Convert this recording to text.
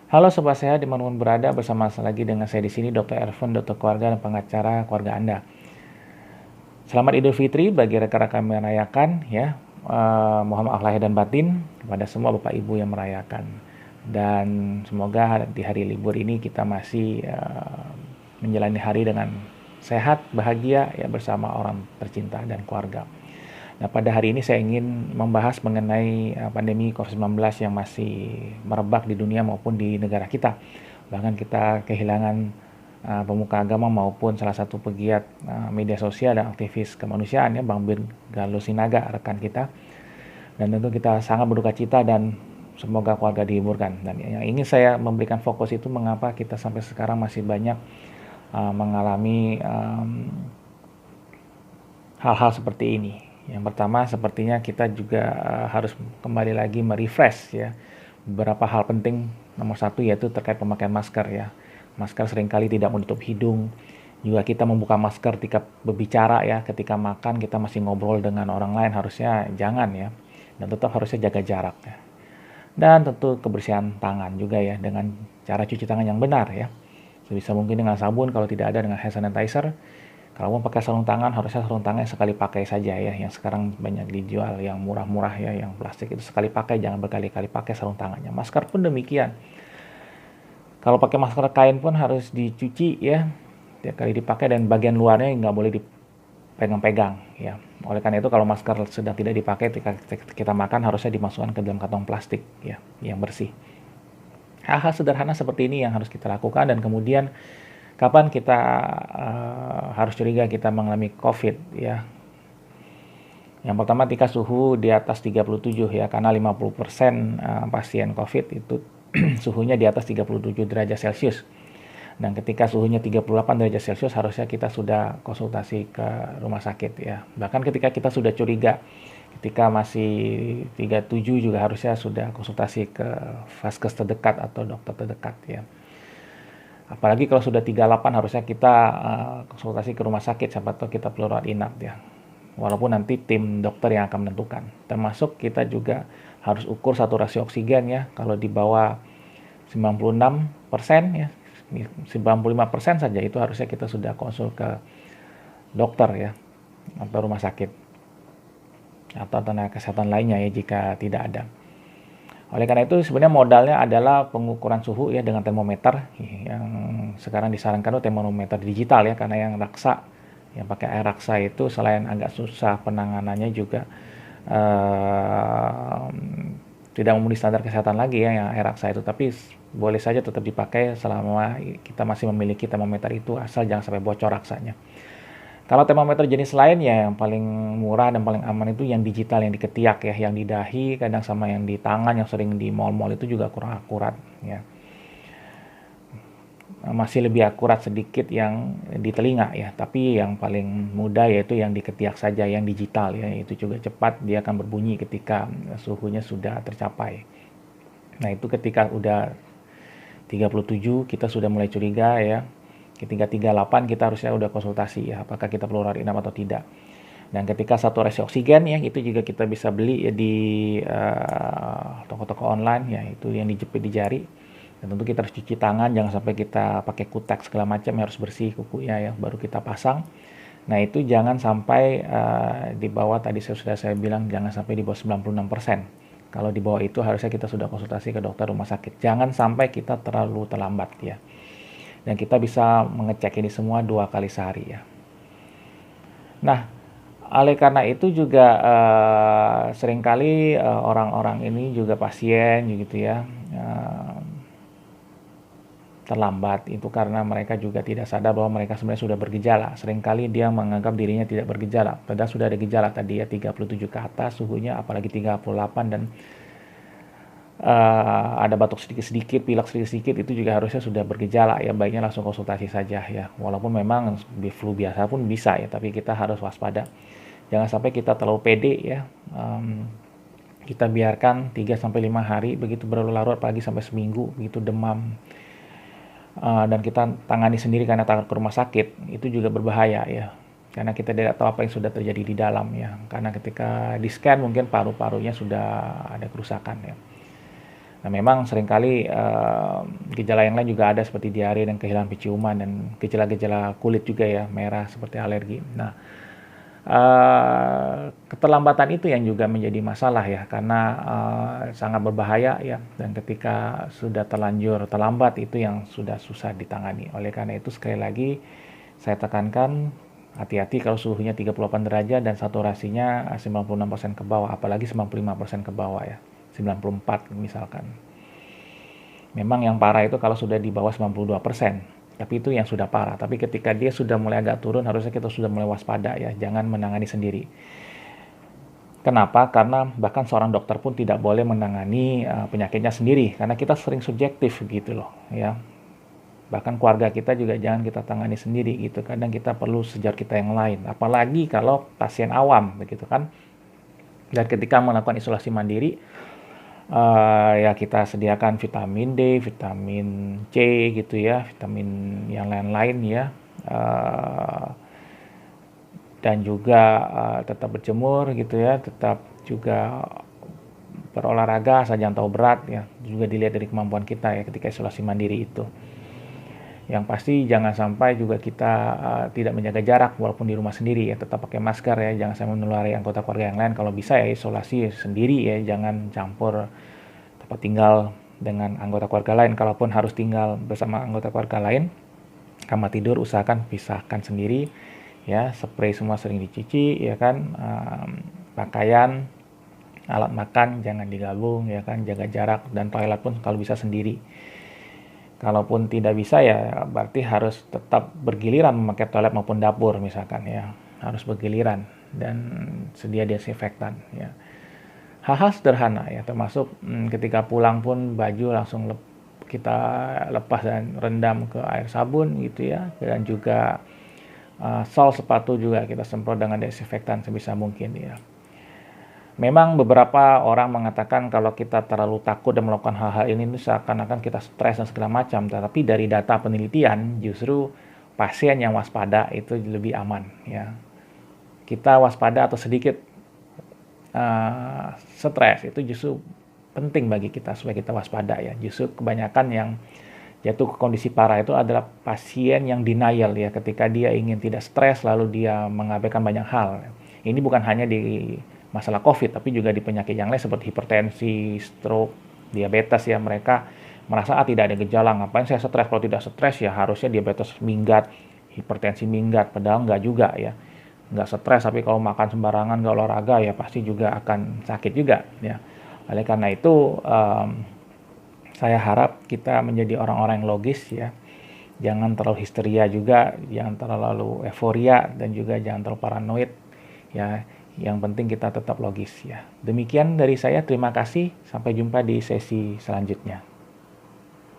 Halo Sobat Sehat dimanapun berada, bersama lagi dengan saya di sini Dr. Ervan, dokter keluarga dan pengacara keluarga Anda. Selamat Idul Fitri bagi rekan-rekan yang merayakan ya. Mohon maaf lahir dan batin kepada semua Bapak Ibu yang merayakan. Dan semoga di hari libur ini kita masih menjalani hari dengan sehat, bahagia ya bersama orang tercinta dan keluarga. Nah, pada hari ini saya ingin membahas mengenai pandemi COVID-19 yang masih merebak di dunia maupun di negara kita. Bahkan kita kehilangan pemuka agama maupun salah satu pegiat media sosial dan aktivis kemanusiaan ya, Bang Bir Galuh Sinaga, rekan kita. Dan tentu kita sangat berduka cita dan semoga keluarga dihiburkan. Dan yang ingin saya memberikan fokus itu mengapa kita sampai sekarang masih banyak mengalami hal-hal seperti ini. Yang pertama sepertinya kita juga harus kembali lagi merefresh ya beberapa hal penting. Nomor satu yaitu terkait pemakaian masker ya. Masker seringkali tidak menutup hidung. Juga kita membuka masker ketika berbicara ya, ketika makan kita masih ngobrol dengan orang lain, harusnya jangan ya. Dan tetap harusnya jaga jarak ya. Dan tentu kebersihan tangan juga ya dengan cara cuci tangan yang benar ya. Sebisa mungkin dengan sabun, kalau tidak ada dengan hand sanitizer. Kalau mau pakai sarung tangan, harusnya sarung tangan sekali pakai saja ya. Yang sekarang banyak dijual yang murah-murah ya, yang plastik itu sekali pakai, jangan berkali-kali pakai sarung tangannya. Masker pun demikian. Kalau pakai masker kain pun harus dicuci ya, tiap kali dipakai, dan bagian luarnya nggak boleh dipegang-pegang ya. Oleh karena itu kalau masker sedang tidak dipakai ketika kita makan, harusnya dimasukkan ke dalam kantong plastik ya, yang bersih. Hal-hal sederhana seperti ini yang harus kita lakukan. Dan kemudian kapan kita harus curiga kita mengalami COVID ya. Yang pertama ketika suhu di atas 37 ya, karena 50% pasien COVID itu suhunya di atas 37 derajat Celcius. Dan ketika suhunya 38 derajat Celcius harusnya kita sudah konsultasi ke rumah sakit ya. Bahkan ketika kita sudah curiga, ketika masih 37 juga harusnya sudah konsultasi ke vaskes terdekat atau dokter terdekat ya. Apalagi kalau sudah 38 harusnya kita konsultasi ke rumah sakit, siapa tahu kita perlu rawat inap ya. Walaupun nanti tim dokter yang akan menentukan. Termasuk kita juga harus ukur saturasi oksigen ya. Kalau di bawah 96% ya, 95% saja itu harusnya kita sudah konsul ke dokter ya, atau rumah sakit atau tenaga kesehatan lainnya ya jika tidak ada. Oleh karena itu sebenarnya modalnya adalah pengukuran suhu ya dengan termometer, yang sekarang disarankan itu termometer digital ya, karena yang raksa, yang pakai air raksa itu selain agak susah penanganannya juga tidak memenuhi standar kesehatan lagi ya yang air raksa itu, tapi boleh saja tetap dipakai selama kita masih memiliki termometer itu, asal jangan sampai bocor raksanya. Kalau termometer jenis lain ya yang paling murah dan paling aman itu yang digital, yang di ketiak ya, yang di dahi kadang sama yang di tangan yang sering di mall-mall itu juga kurang akurat ya. Masih lebih akurat sedikit yang di telinga ya, tapi yang paling mudah yaitu yang di ketiak saja, yang digital ya, itu juga cepat, dia akan berbunyi ketika suhunya sudah tercapai. Nah, itu ketika udah 37 kita sudah mulai curiga ya. Ketika 38 kita harusnya udah konsultasi ya, apakah kita perlu rawat inap atau tidak. Dan ketika saturasi oksigen ya, itu juga kita bisa beli ya di toko-toko online ya, itu yang dijepit di jari. Dan tentu kita harus cuci tangan, jangan sampai kita pakai kutek segala macam, harus bersih kukunya ya, baru kita pasang. Nah, itu jangan sampai di bawah, tadi sudah saya bilang jangan sampai di bawah 96%. Kalau di bawah itu harusnya kita sudah konsultasi ke dokter rumah sakit. Jangan sampai kita terlalu terlambat ya. Dan kita bisa mengecek ini semua 2 kali sehari ya. Nah, oleh karena itu juga seringkali orang-orang ini juga pasien gitu ya, terlambat itu karena mereka juga tidak sadar bahwa mereka sebenarnya sudah bergejala. Seringkali dia menganggap dirinya tidak bergejala, padahal sudah ada gejala tadi ya, 37 ke atas suhunya, apalagi 38, dan ada batuk sedikit-sedikit, pilek sedikit-sedikit, itu juga harusnya sudah bergejala ya, baiknya langsung konsultasi saja ya. Walaupun memang flu biasa pun bisa ya, tapi kita harus waspada. Jangan sampai kita terlalu pede ya, kita biarkan 3-5 hari begitu berlarut, apalagi sampai seminggu begitu demam, dan kita tangani sendiri karena takut ke rumah sakit, itu juga berbahaya ya. Karena kita tidak tahu apa yang sudah terjadi di dalam ya. Karena ketika di scan mungkin paru-parunya sudah ada kerusakan ya. Nah, memang seringkali gejala yang lain juga ada seperti diare dan kehilangan penciuman dan gejala-gejala kulit juga ya, merah seperti alergi. Nah, keterlambatan itu yang juga menjadi masalah ya, karena sangat berbahaya ya, dan ketika sudah terlanjur terlambat itu yang sudah susah ditangani. Oleh karena itu sekali lagi saya tekankan, hati-hati kalau suhunya 38 derajat dan saturasinya 96% ke bawah, apalagi 95% ke bawah ya. 94 misalkan. Memang yang parah itu kalau sudah di bawah 92%. Tapi itu yang sudah parah. Tapi ketika dia sudah mulai agak turun, harusnya kita sudah mulai waspada ya. Jangan menangani sendiri. Kenapa? Karena bahkan seorang dokter pun tidak boleh menangani penyakitnya sendiri. Karena kita sering subjektif gitu loh ya. Bahkan keluarga kita juga jangan kita tangani sendiri gitu. Kadang kita perlu sejauh kita yang lain. Apalagi kalau pasien awam begitu kan. Dan ketika melakukan isolasi mandiri, ya kita sediakan vitamin D, vitamin C gitu ya, vitamin yang lain-lain ya, dan juga tetap berjemur gitu ya, tetap juga berolahraga asal jangan terlalu berat ya, juga dilihat dari kemampuan kita ya ketika isolasi mandiri itu. Yang pasti jangan sampai juga kita tidak menjaga jarak walaupun di rumah sendiri ya, tetap pakai masker ya, jangan sampai menulari anggota keluarga yang lain. Kalau bisa ya isolasi sendiri ya, jangan campur tempat tinggal dengan anggota keluarga lain. Kalaupun harus tinggal bersama anggota keluarga lain, kamar tidur usahakan pisahkan sendiri ya, spray semua sering dicuci ya kan, pakaian, alat makan jangan digabung ya kan, jaga jarak, dan toilet pun kalau bisa sendiri. Kalaupun tidak bisa ya berarti harus tetap bergiliran memakai toilet maupun dapur misalkan ya, harus bergiliran dan sedia desinfektan ya. Hal-hal sederhana ya, termasuk ketika pulang pun baju langsung kita lepas dan rendam ke air sabun gitu ya, dan juga sol sepatu juga kita semprot dengan desinfektan sebisa mungkin ya. Memang beberapa orang mengatakan kalau kita terlalu takut dan melakukan hal-hal ini seakan-akan kita stres dan segala macam. Tetapi dari data penelitian justru pasien yang waspada itu lebih aman ya. Kita waspada atau sedikit stres itu justru penting bagi kita supaya kita waspada ya. Justru kebanyakan yang jatuh ke kondisi parah itu adalah pasien yang denial ya, ketika dia ingin tidak stres lalu dia mengabaikan banyak hal. Ini bukan hanya di masalah COVID, tapi juga di penyakit yang lain seperti hipertensi, stroke, diabetes ya. Mereka merasa tidak ada gejala, ngapain saya stres, kalau tidak stres ya harusnya diabetes minggat, hipertensi minggat, padahal nggak juga ya. Nggak stres, tapi kalau makan sembarangan, nggak olahraga ya pasti juga akan sakit juga ya. Oleh karena itu saya harap kita menjadi orang-orang yang logis ya. Jangan terlalu histeria juga, jangan terlalu euforia, dan juga jangan terlalu paranoid ya. Yang penting kita tetap logis ya. Demikian dari saya, terima kasih. Sampai jumpa di sesi selanjutnya.